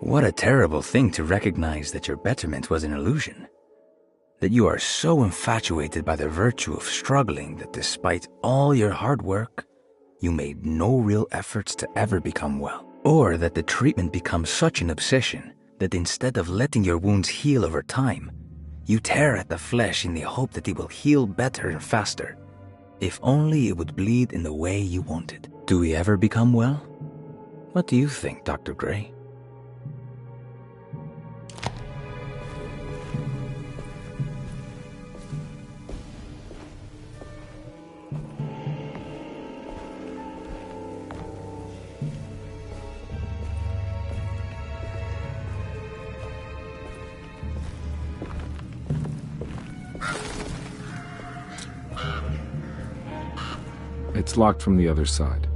What a terrible thing to recognize that your betterment was an illusion. That you are so infatuated by the virtue of struggling that despite all your hard work, you made no real efforts to ever become well. Or that the treatment becomes such an obsession that instead of letting your wounds heal over time, you tear at the flesh in the hope that it will heal better and faster. If only it would bleed in the way you wanted. Do we ever become well? What do you think, Dr. Gray? It's locked from the other side.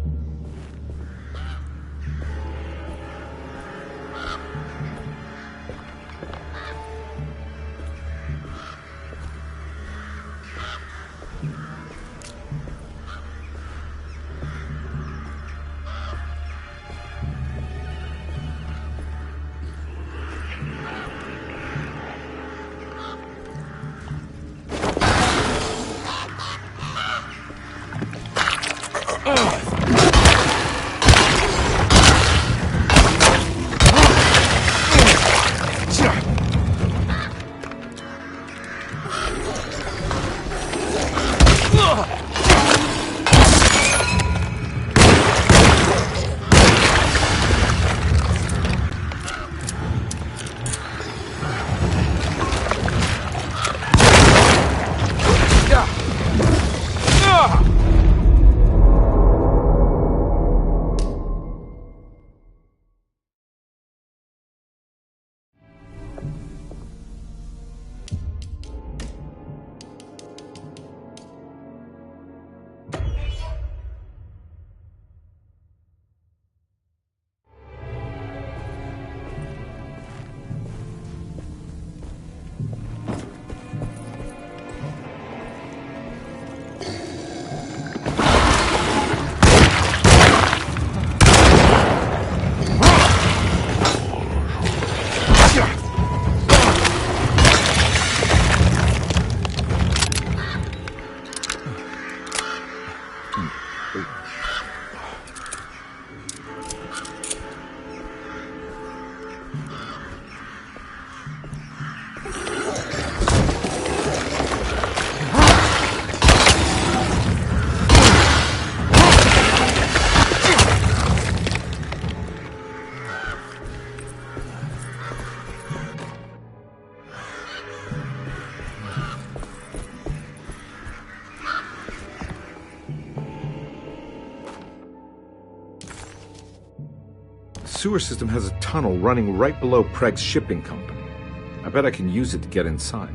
The sewer system has a tunnel running right below Preg's shipping company. I bet I can use it to get inside.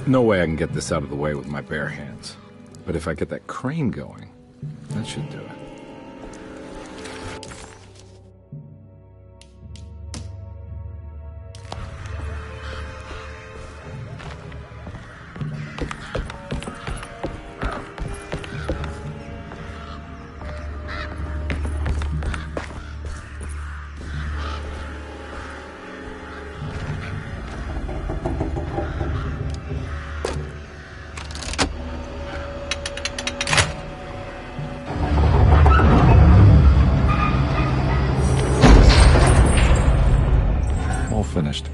No way I can get this out of the way with my bare hands. But if I get that crane going, that should do it. Finished.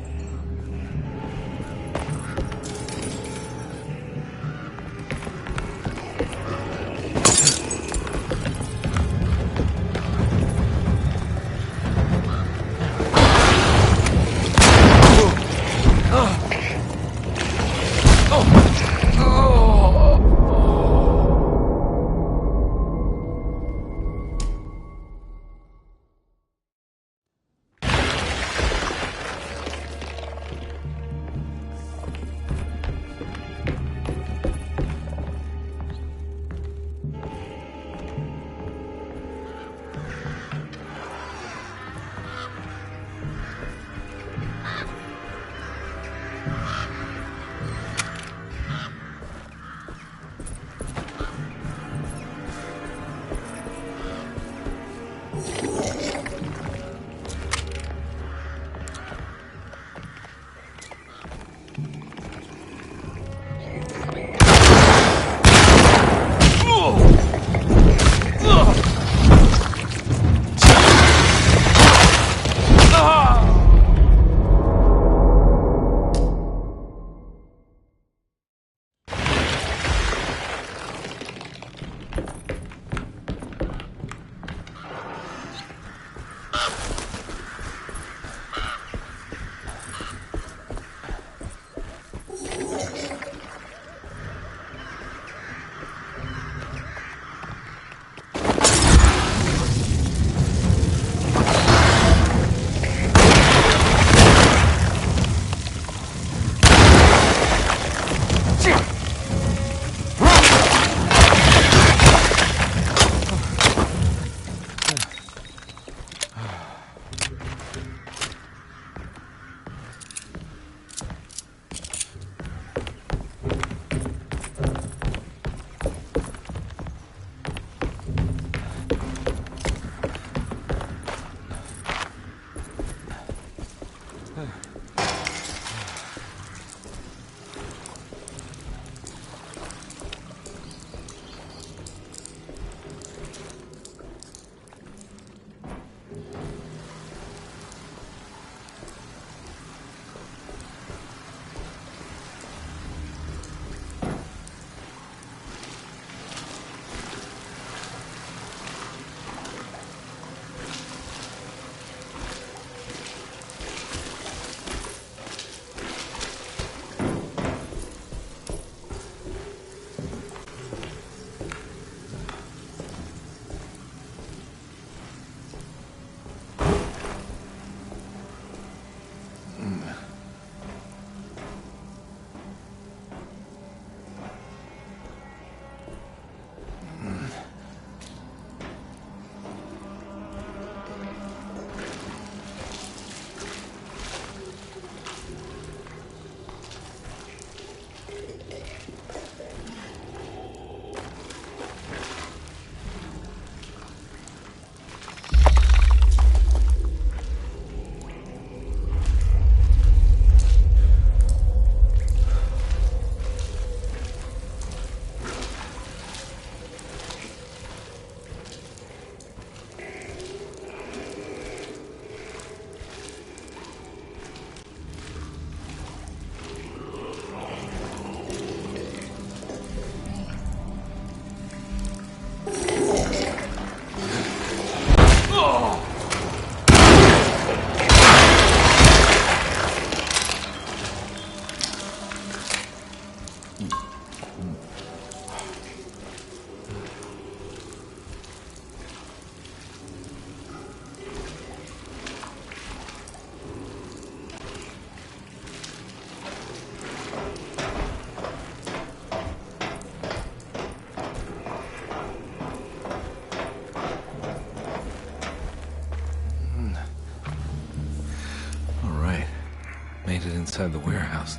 made it inside the warehouse.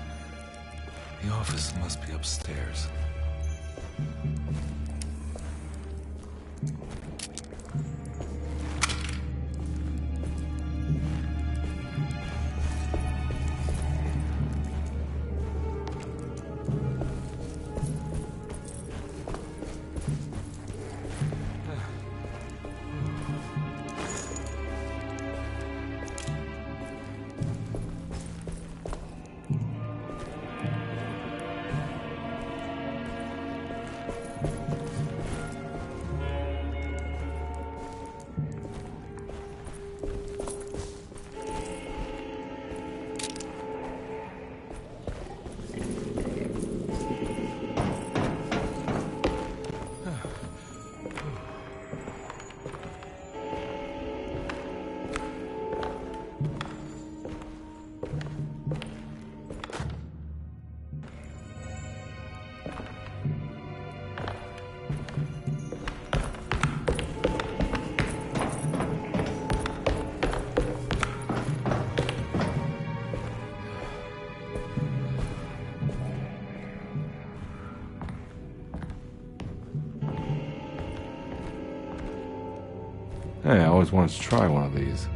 The office must be upstairs. Hey, I always wanted to try one of these.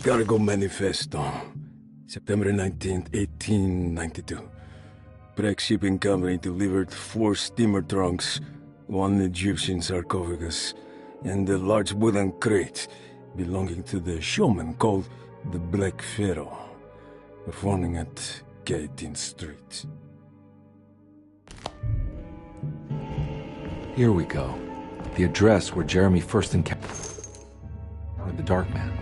Cargo Manifesto, September 19th, 1892. Breck Shipping Company delivered 4 steamer trunks, 1 Egyptian sarcophagus, and a large wooden crate belonging to the showman called the Black Pharaoh, performing at 18th Street. Here we go. The address where Jeremy first encountered the Dark Man.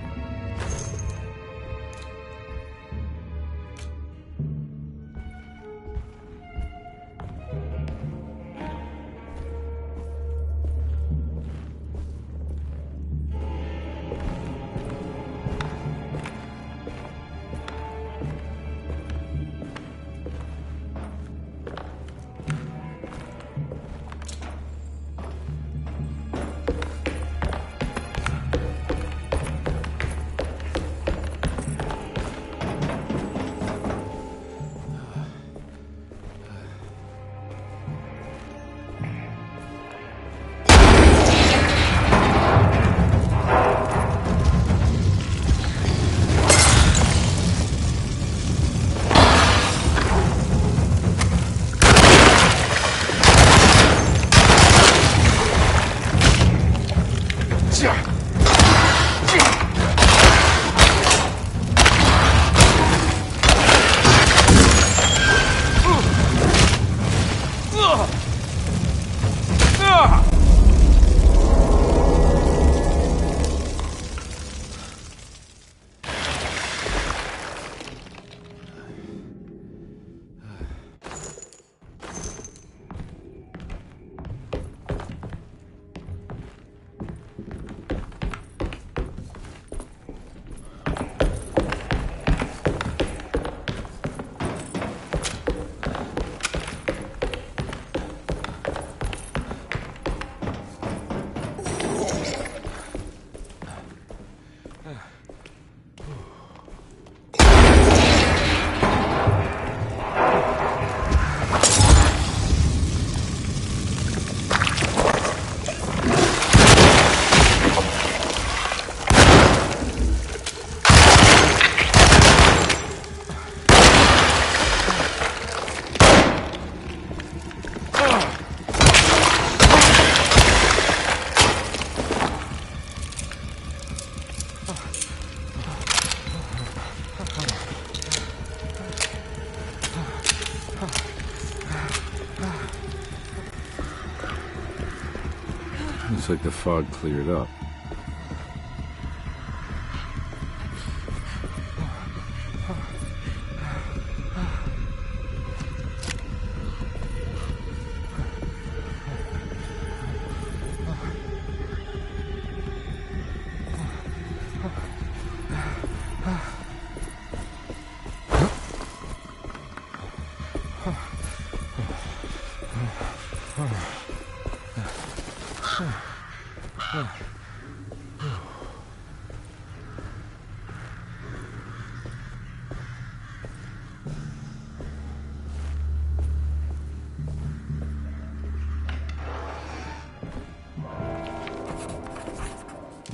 Looks like the fog cleared up.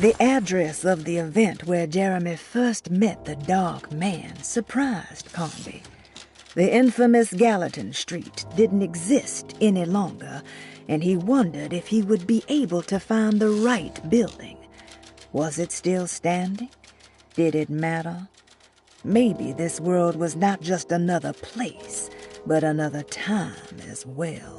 The address of the event where Jeremy first met the Dark Man surprised Carnby. The infamous Gallatin Street didn't exist any longer, and he wondered if he would be able to find the right building. Was it still standing? Did it matter? Maybe this world was not just another place, but another time as well.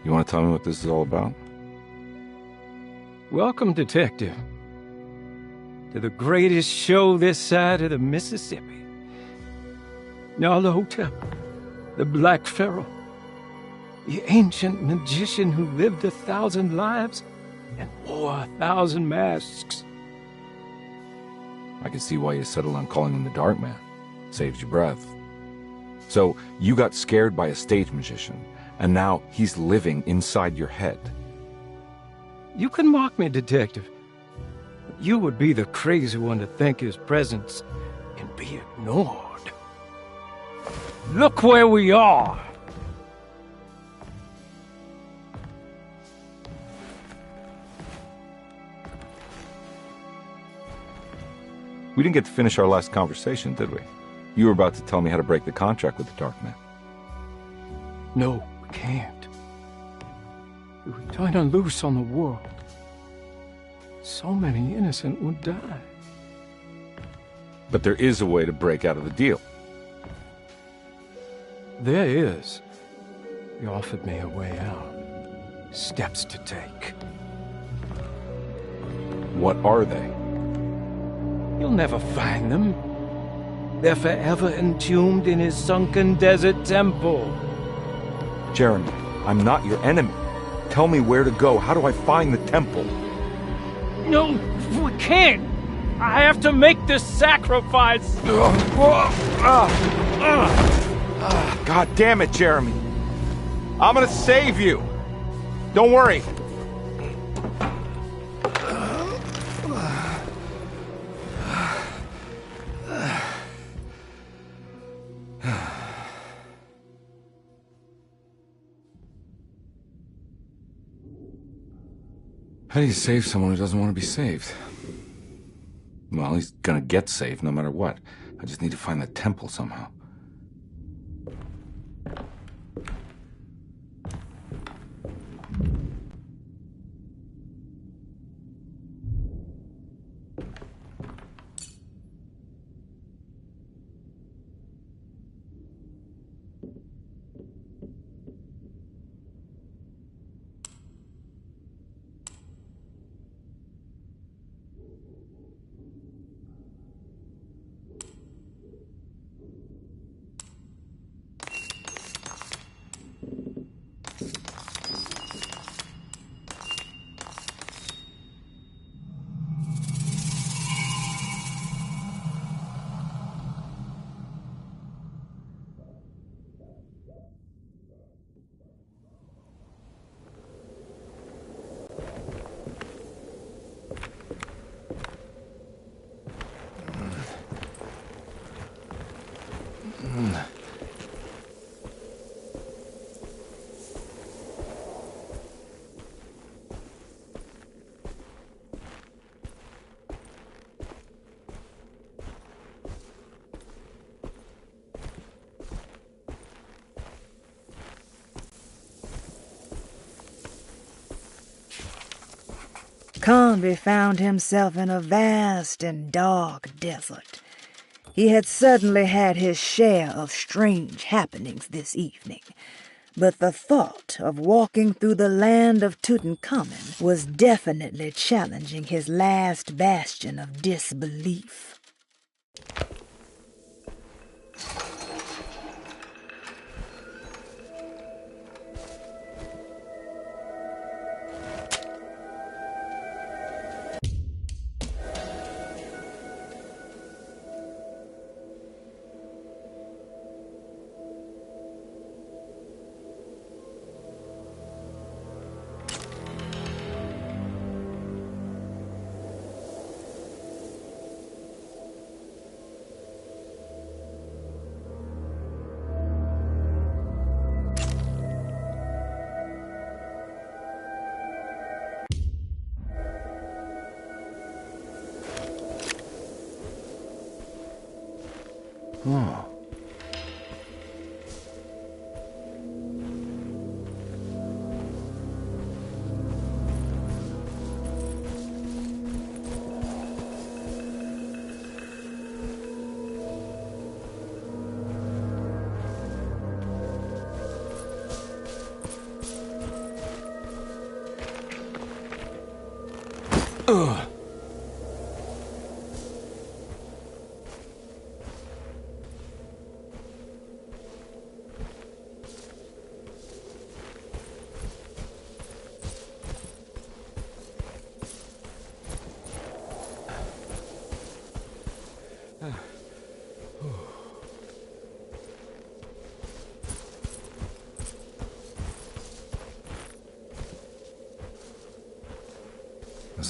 You want to tell me what this is all about? Welcome, Detective, to the greatest show this side of the Mississippi. Nyarlathotep, the Black Pharaoh, the ancient magician who lived 1,000 lives and wore 1,000 masks. I can see why you settled on calling him the Dark Man. Saves your breath. So, you got scared by a stage magician, and now he's living inside your head. You can mock me, Detective, but you would be the crazy one to think his presence can be ignored. Look where we are! We didn't get to finish our last conversation, did we? You were about to tell me how to break the contract with the Dark Man. No, we can't. If we turn her loose on the world, so many innocent would die. But there is a way to break out of the deal. There is. You offered me a way out. Steps to take. What are they? You'll never find them. They're forever entombed in his sunken desert temple. Jeremy, I'm not your enemy. Tell me where to go. How do I find the temple? No, we can't. I have to make this sacrifice. God damn it, Jeremy. I'm gonna save you. Don't worry. How do you save someone who doesn't want to be saved? Well, he's gonna get saved no matter what. I just need to find the temple somehow. Carnby found himself in a vast and dark desert. He had certainly had his share of strange happenings this evening, but the thought of walking through the land of Tutankhamun was definitely challenging his last bastion of disbelief. Oh.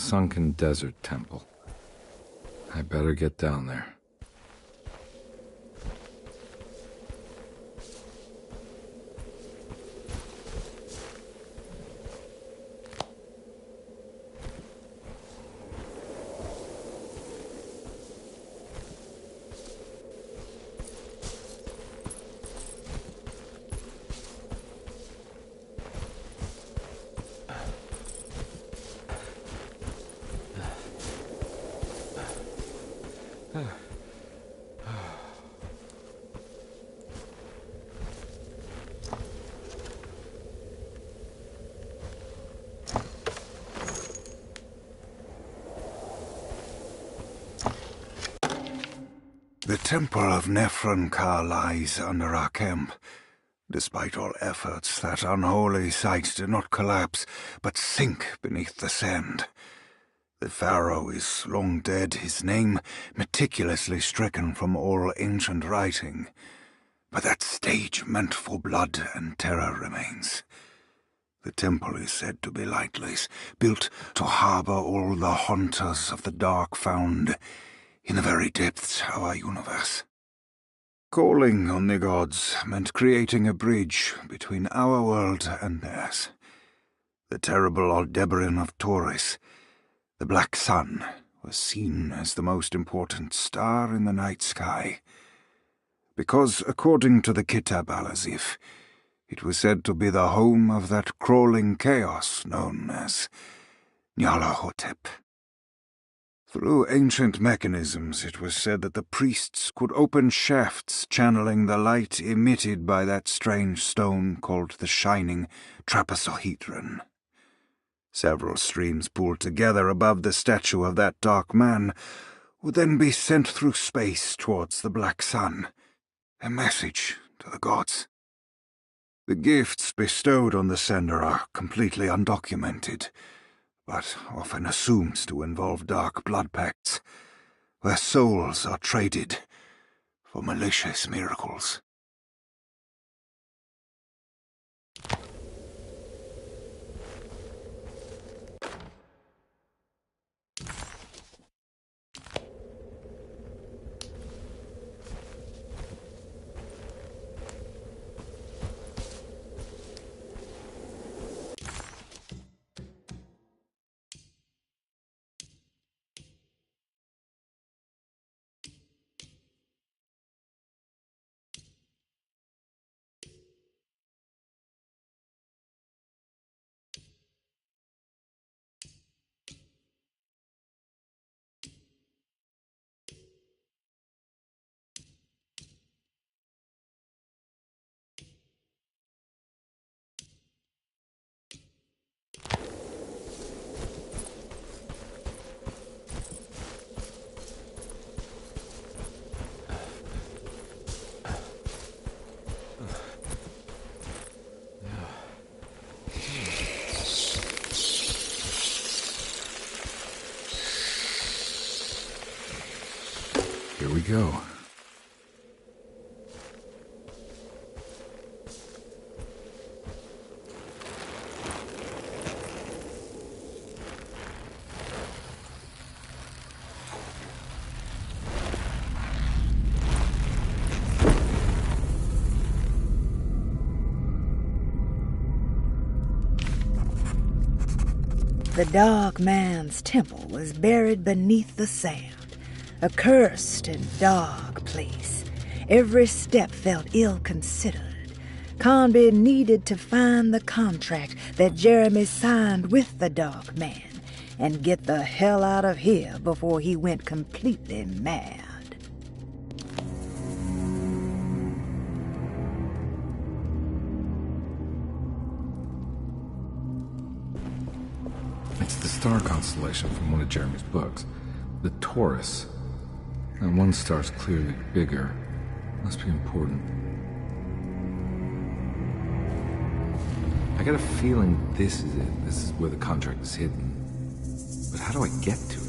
sunken desert temple. I better get down there. The Temple of Nephron-Ka lies under our camp. Despite all efforts, that unholy site did not collapse, but sink beneath the sand. The pharaoh is long dead, his name meticulously stricken from all ancient writing. But that stage meant for blood and terror remains. The temple is said to be lightless, built to harbor all the haunters of the dark found in the very depths of our universe. Calling on the gods meant creating a bridge between our world and theirs. The terrible Aldebaran of Taurus, the Black Sun, was seen as the most important star in the night sky, because, according to the Kitab al-Azif, it was said to be the home of that crawling chaos known as Nyarlathotep. Through ancient mechanisms, it was said that the priests could open shafts channeling the light emitted by that strange stone called the Shining Trapezohedron. Several streams pooled together above the statue of that dark man would then be sent through space towards the Black Sun, a message to the gods. The gifts bestowed on the sender are completely undocumented, but often assumed to involve dark blood pacts, where souls are traded for malicious miracles. Here we go. The Dark Man's temple was buried beneath the sand, a cursed and dark place. Every step felt ill-considered. Carnby needed to find the contract that Jeremy signed with the Dark Man and get the hell out of here before he went completely mad. It's the star constellation from one of Jeremy's books. The Taurus. And one star's clearly bigger. Must be important. I got a feeling this is it. This is where the contract is hidden. But how do I get to it?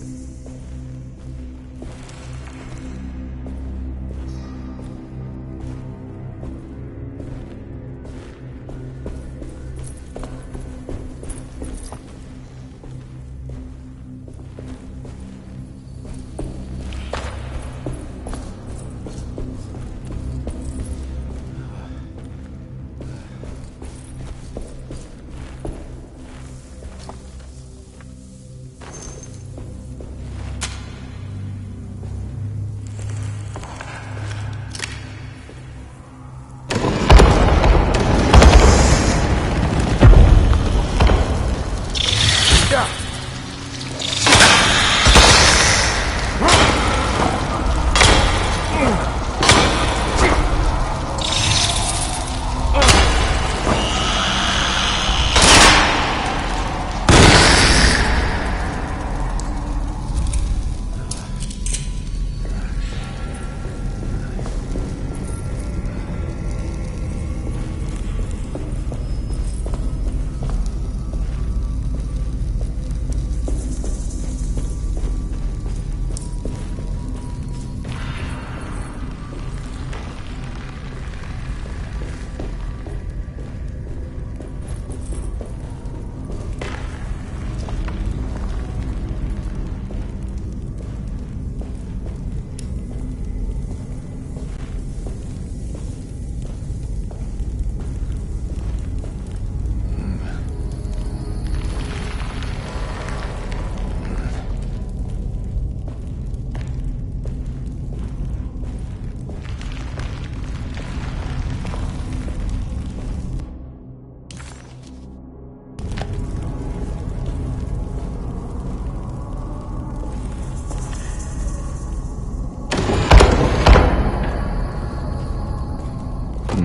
This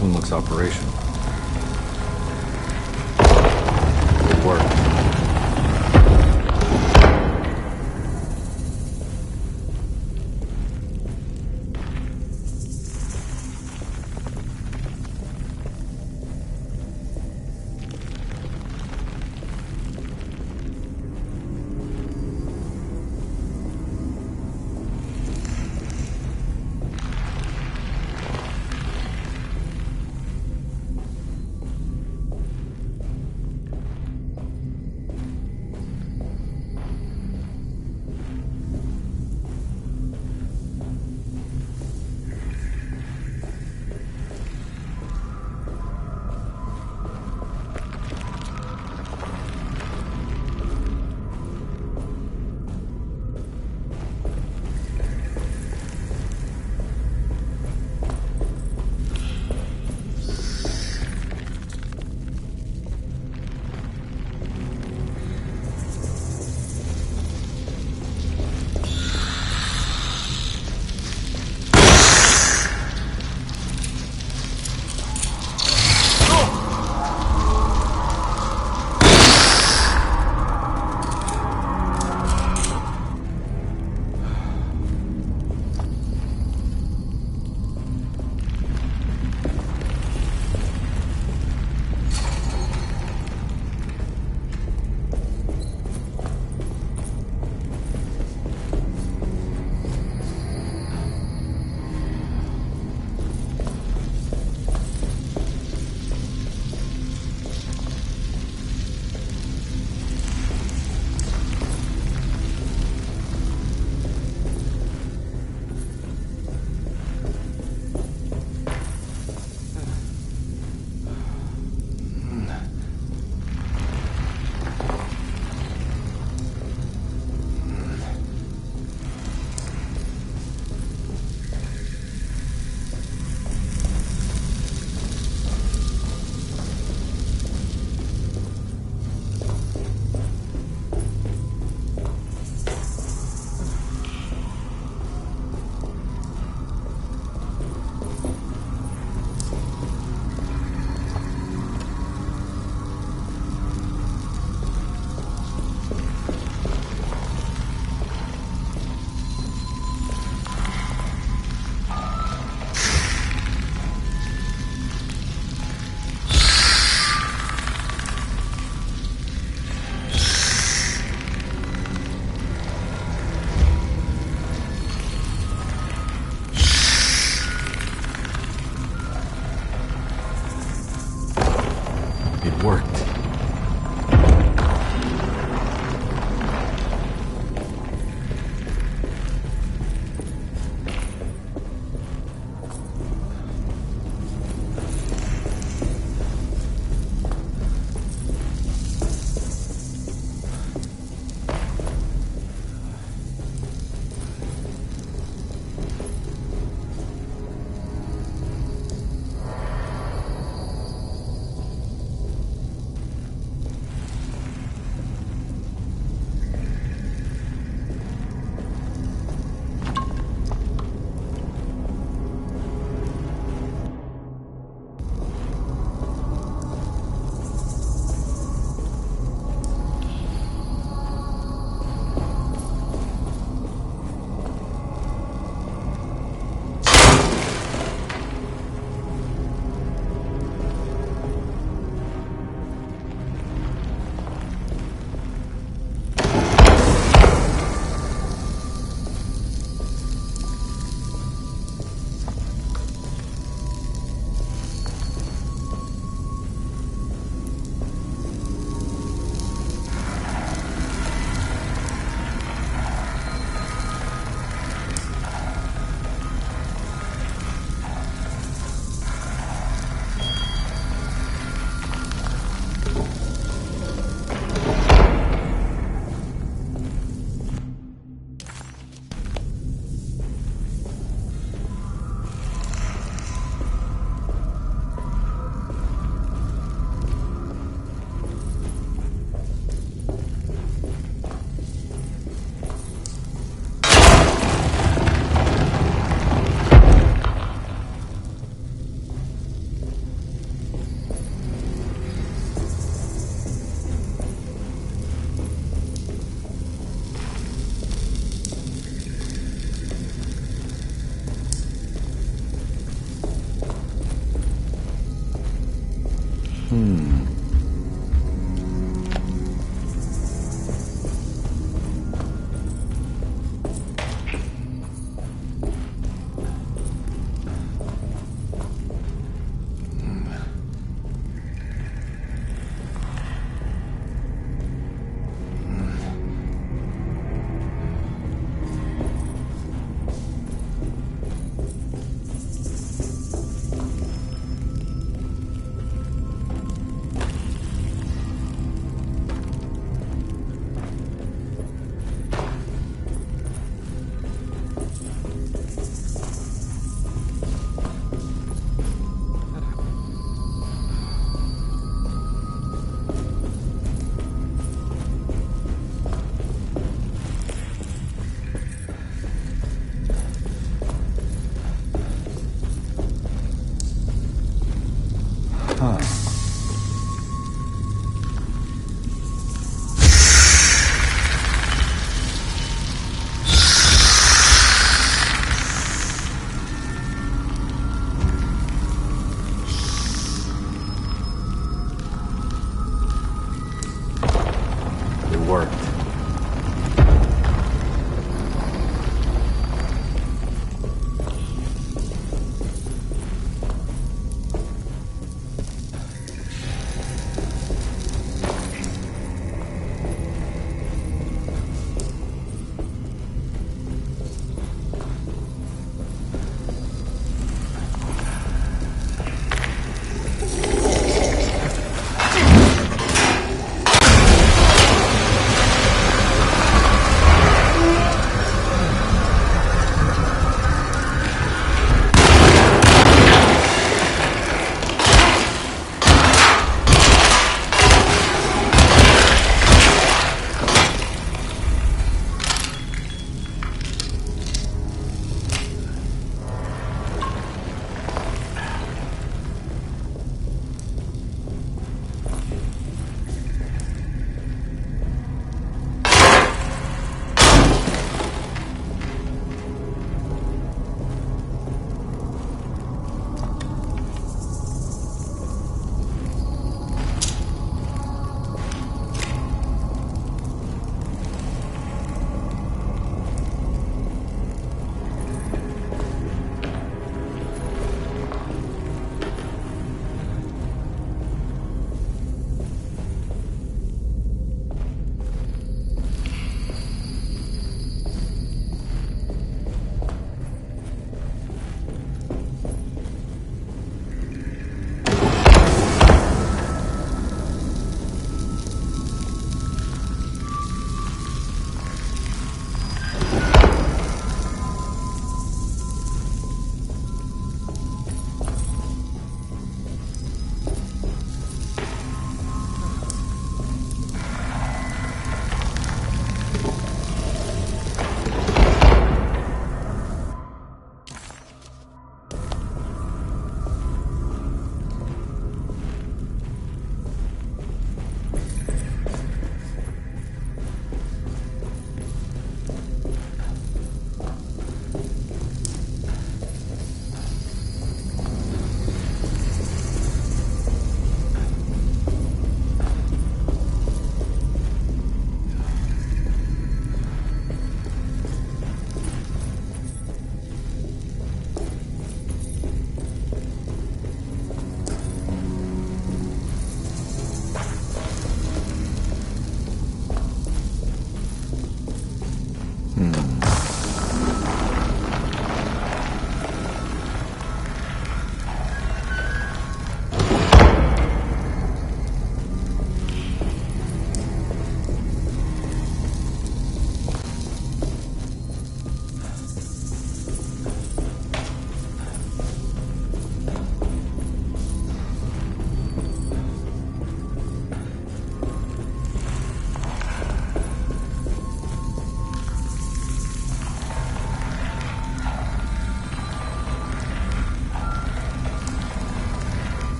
one looks operational. It worked. It worked.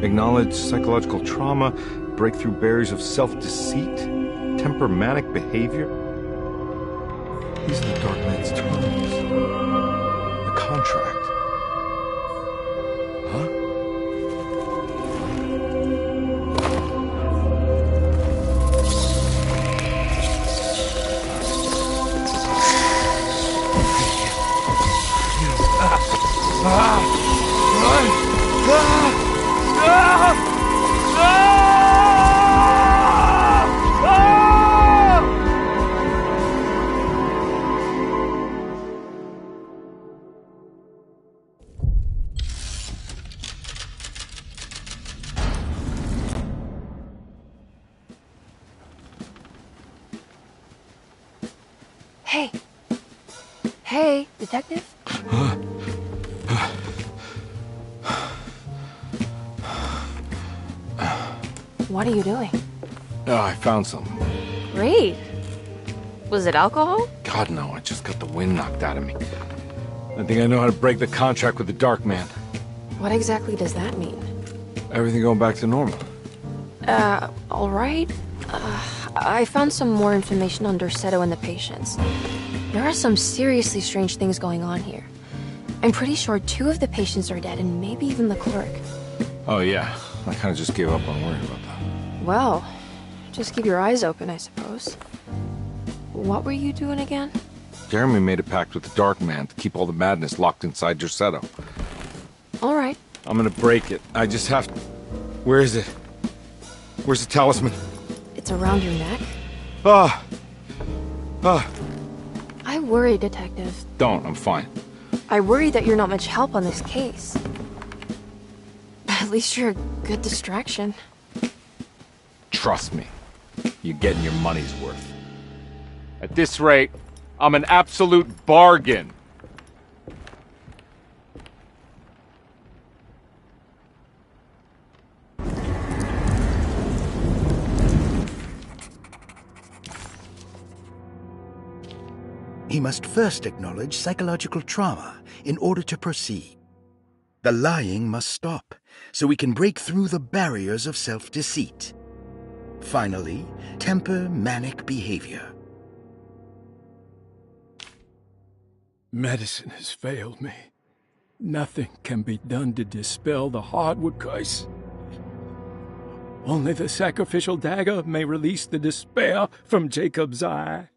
Acknowledge psychological trauma, break through barriers of self-deceit, temper manic behavior. These are the Dark Man's terms. The contract. Huh? Hey. Hey, detective? What are you doing? Oh, I found something. Great. Was it alcohol? God, no, I just got the wind knocked out of me. I think I know how to break the contract with the Dark Man. What exactly does that mean? Everything going back to normal. All right. I found some more information on Dorsetto and the patients. There are some seriously strange things going on here. I'm pretty sure 2 of the patients are dead, and maybe even the clerk. Oh, yeah. I kind of just gave up on worrying about that. Well, just keep your eyes open, I suppose. What were you doing again? Jeremy made a pact with the Dark Man to keep all the madness locked inside Dorsetto. All right. I'm gonna break it. I just have to... Where is it? Where's the talisman? It's around your neck? I worry, Detective. Don't, I'm fine. I worry that you're not much help on this case. At least you're a good distraction. Trust me. You're getting your money's worth. At this rate, I'm an absolute bargain. He must first acknowledge psychological trauma in order to proceed. The lying must stop, so we can break through the barriers of self-deceit. Finally, temper manic behavior. Medicine has failed me. Nothing can be done to dispel the hardwood curse. Only the sacrificial dagger may release the despair from Jacob's eye.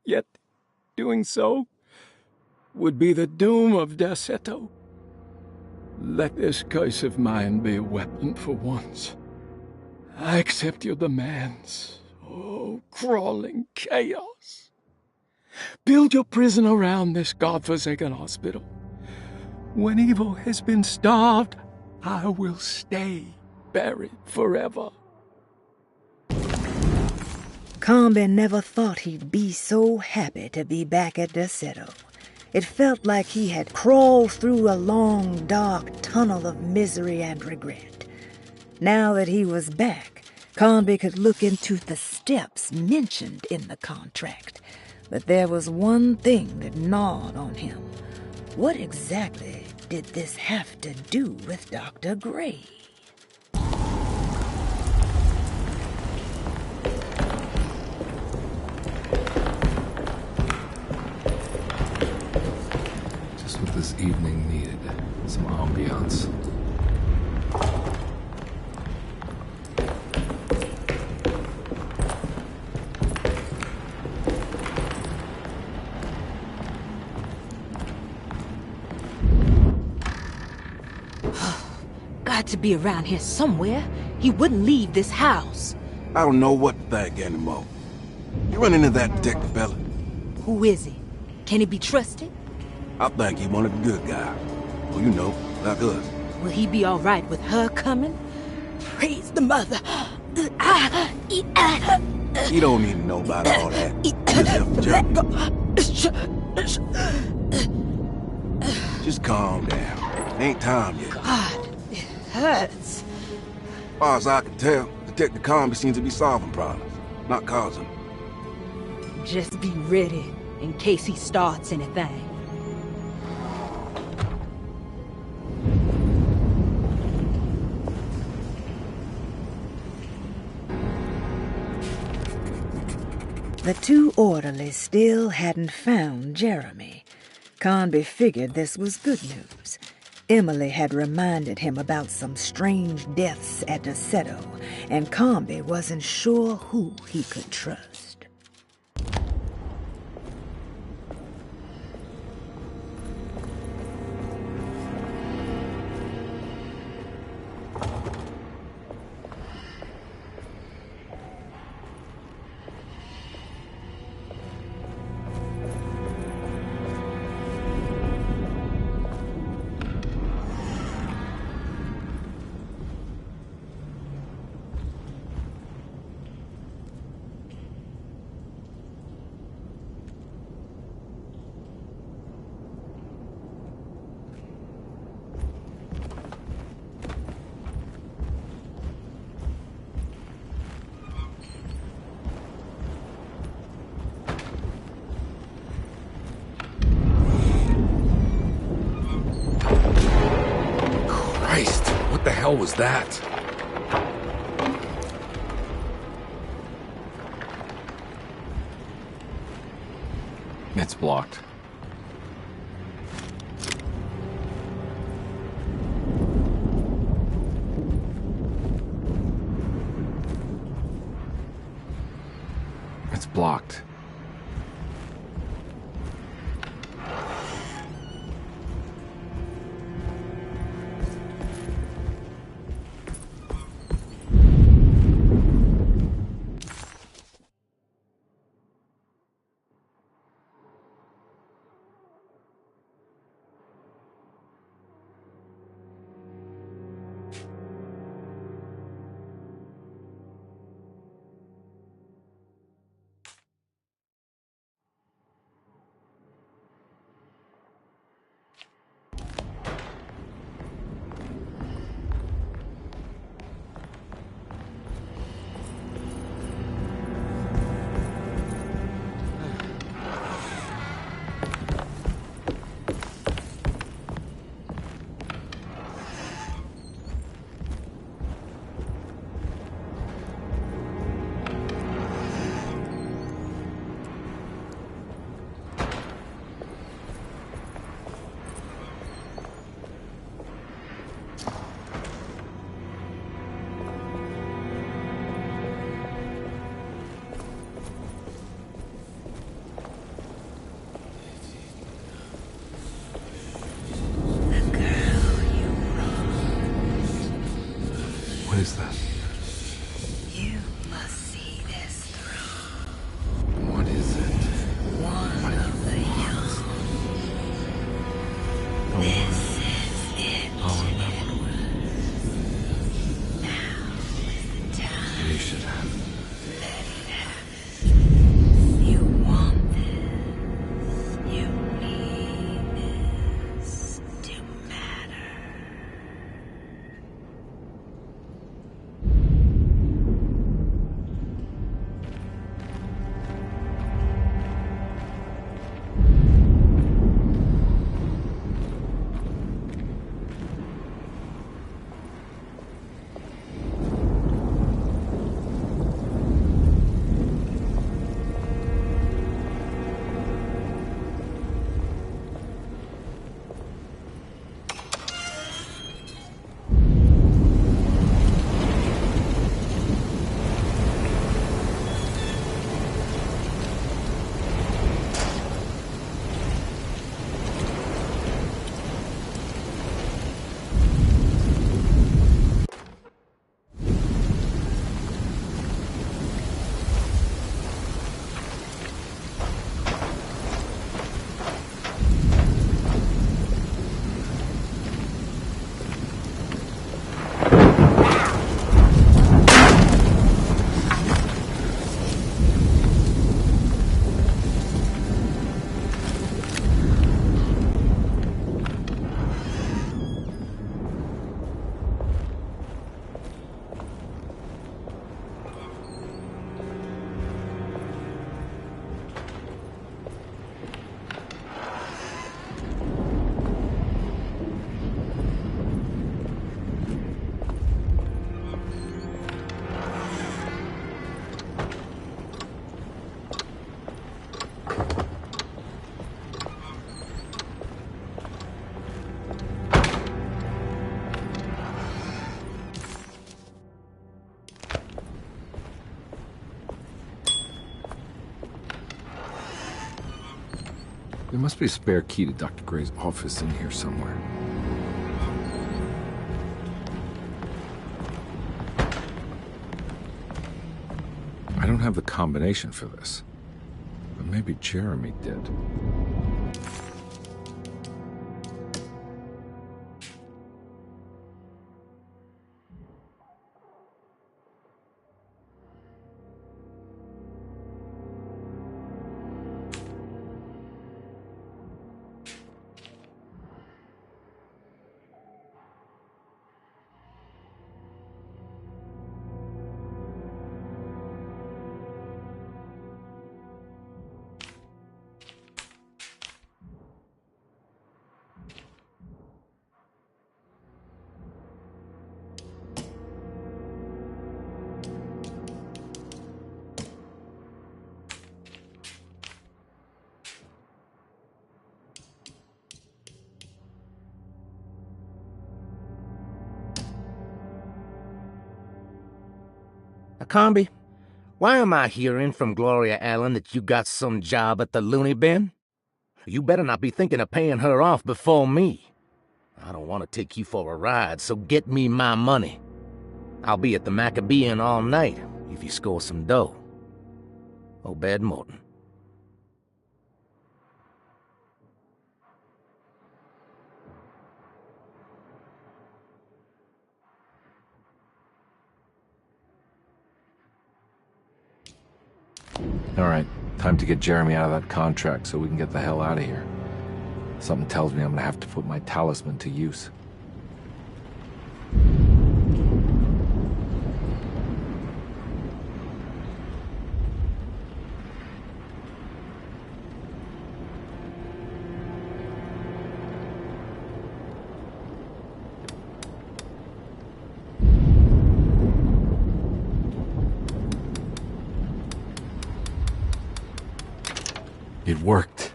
Yet, doing so would be the doom of Dorsetto. Let this curse of mine be a weapon for once. I accept your demands. Oh, crawling chaos. Build your prison around this godforsaken hospital. When evil has been starved, I will stay buried forever. Carnby never thought he'd be so happy to be back at Dorsetto. It felt like he had crawled through a long, dark tunnel of misery and regret. Now that he was back, Carnby could look into the steps mentioned in the contract. But there was one thing that gnawed on him. What exactly did this have to do with Dr. Gray? Just what this evening needed. Some ambiance. Got to be around here somewhere. He wouldn't leave this house. I don't know what to think anymore. You run into that detective fella? Who is he? Can he be trusted? I think he one of the good guys. Well, you know, like us. Will he be all right with her coming? Praise the mother. He don't need to know about all that. Just calm down. Ain't time yet. God, it hurts. As far as I can tell, Detective Carnby seems to be solving problems, not causing them. Just be ready in case he starts anything. The two orderlies still hadn't found Jeremy. Carnby figured this was good news. Emily had reminded him about some strange deaths at Deseto, and Carnby wasn't sure who he could trust. What the hell was that? It's blocked. It's blocked. There must be a spare key to Dr. Gray's office in here somewhere. I don't have the combination for this, but maybe Jeremy did. Carnby, why am I hearing from Gloria Allen that you got some job at the loony bin? You better not be thinking of paying her off before me. I don't want to take you for a ride, so get me my money. I'll be at the Maccabean all night if you score some dough. Obed Morton. All right, time to get Jeremy out of that contract so we can get the hell out of here. Something tells me I'm gonna have to put my talisman to use. It worked.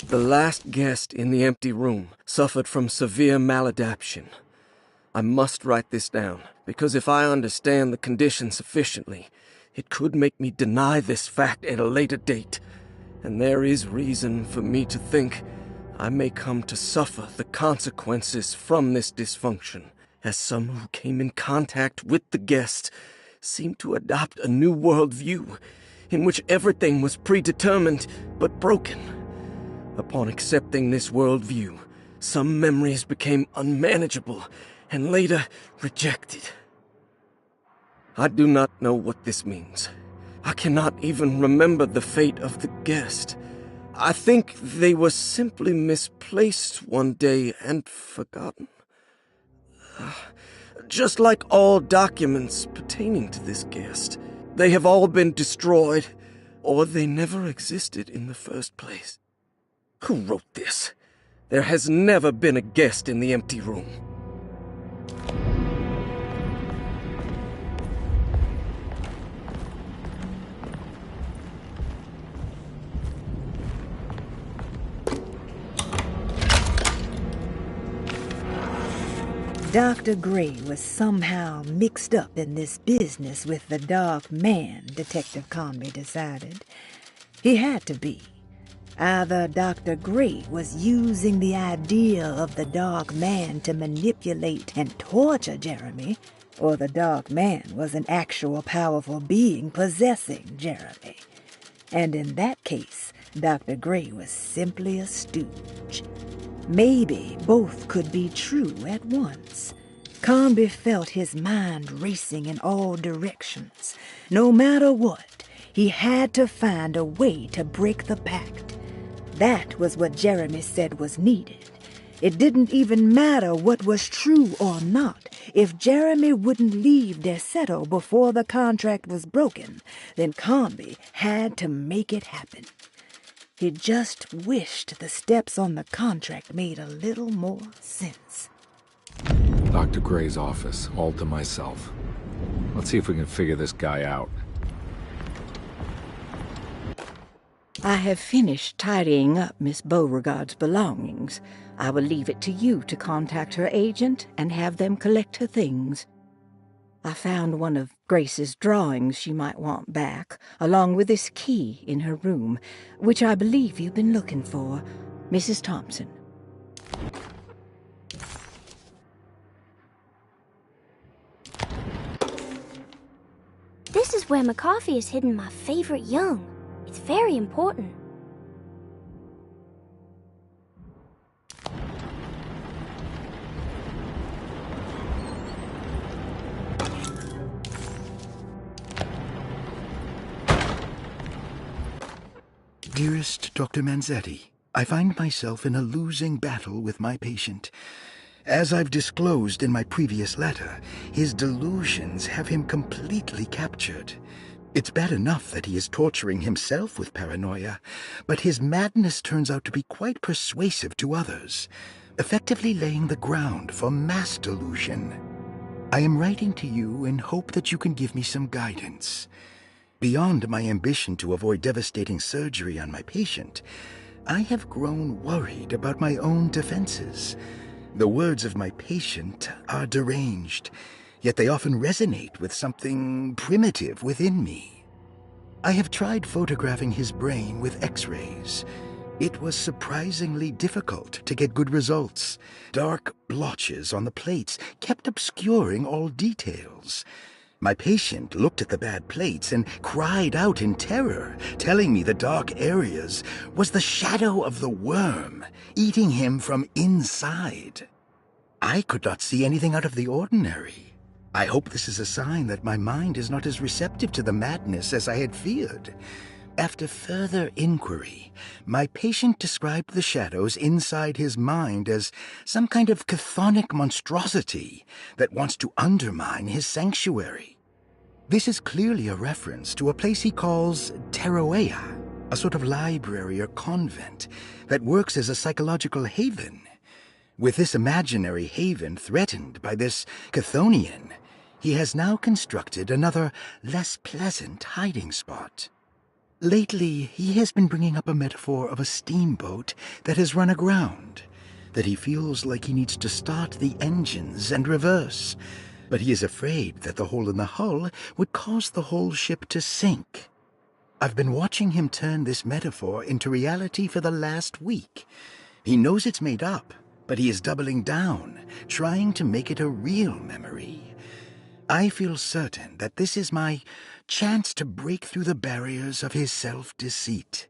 The last guest in the empty room suffered from severe maladaptation. I must write this down, because if I understand the condition sufficiently, it could make me deny this fact at a later date, and there is reason for me to think I may come to suffer the consequences from this dysfunction, as some who came in contact with the guest seemed to adopt a new worldview in which everything was predetermined but broken. Upon accepting this worldview, some memories became unmanageable and later rejected. I do not know what this means. I cannot even remember the fate of the guest. I think they were simply misplaced one day and forgotten. Just like all documents pertaining to this guest, they have all been destroyed, or they never existed in the first place. Who wrote this? There has never been a guest in the empty room. Dr. Gray was somehow mixed up in this business with the Dark Man, Detective Carnby decided. He had to be. Either Dr. Gray was using the idea of the Dark Man to manipulate and torture Jeremy, or the Dark Man was an actual powerful being possessing Jeremy. And in that case, Dr. Gray was simply a stooge. Maybe both could be true at once. Carnby felt his mind racing in all directions. No matter what, he had to find a way to break the pact. That was what Jeremy said was needed. It didn't even matter what was true or not. If Jeremy wouldn't leave Derceto before the contract was broken, then Carnby had to make it happen. He just wished the steps on the contract made a little more sense. Dr. Gray's office, all to myself. Let's see if we can figure this guy out. I have finished tidying up Miss Beauregard's belongings. I will leave it to you to contact her agent and have them collect her things. I found one of Grace's drawings she might want back, along with this key in her room, which I believe you've been looking for, Mrs. Thompson. This is where McCarthy has hidden my favorite young. It's very important. Dearest Dr. Manzetti, I find myself in a losing battle with my patient. As I've disclosed in my previous letter, his delusions have him completely captured. It's bad enough that he is torturing himself with paranoia, but his madness turns out to be quite persuasive to others, effectively laying the ground for mass delusion. I am writing to you in hope that you can give me some guidance. Beyond my ambition to avoid devastating surgery on my patient, I have grown worried about my own defenses. The words of my patient are deranged, yet they often resonate with something primitive within me. I have tried photographing his brain with X-rays. It was surprisingly difficult to get good results. Dark blotches on the plates kept obscuring all details. My patient looked at the bad plates and cried out in terror, telling me the dark areas was the shadow of the worm, eating him from inside. I could not see anything out of the ordinary. I hope this is a sign that my mind is not as receptive to the madness as I had feared. After further inquiry, my patient described the shadows inside his mind as some kind of chthonic monstrosity that wants to undermine his sanctuary. This is clearly a reference to a place he calls Teroea, a sort of library or convent that works as a psychological haven. With this imaginary haven threatened by this Chthonian, he has now constructed another, less pleasant hiding spot. Lately, he has been bringing up a metaphor of a steamboat that has run aground, that he feels like he needs to start the engines and reverse, but he is afraid that the hole in the hull would cause the whole ship to sink. I've been watching him turn this metaphor into reality for the last week. He knows it's made up, but he is doubling down, trying to make it a real memory. I feel certain that this is my chance to break through the barriers of his self-deceit.